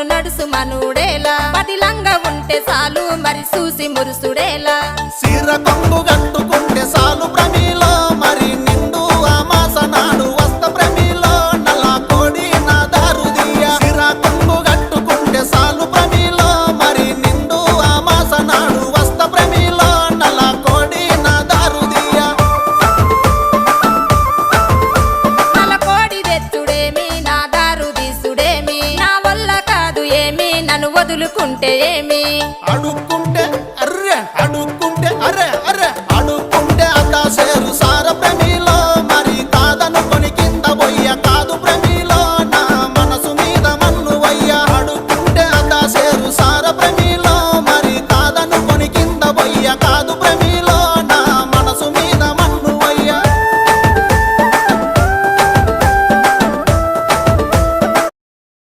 నన్ను నడుసు మనుడేలా పదిలంగా ఉంటే చాలు మరి చూసి మురుసుడేలా సిర కొంగు కట్టుకుంటే సాలు ప్రమిలో మరి నిండు అమాస నాడు వస్త ప్రమిలో నల్ల కోడి నా దారుదియ సిర కొంగు కట్టుకుంటే సాలు ప్రమిలో మరి నిండు అమాస నాడు వస్త ప్రమిలో నల్ల కోడి నా దారుదియ నల్ల కోడి తెచ్చుడేమి నా దారు తీసుడేమి నా వల్ల కాదు ఏమి నన్ను వదులుకుంటే ఏమి అడుక్కుంటే అర్రె అడుక్కుంటే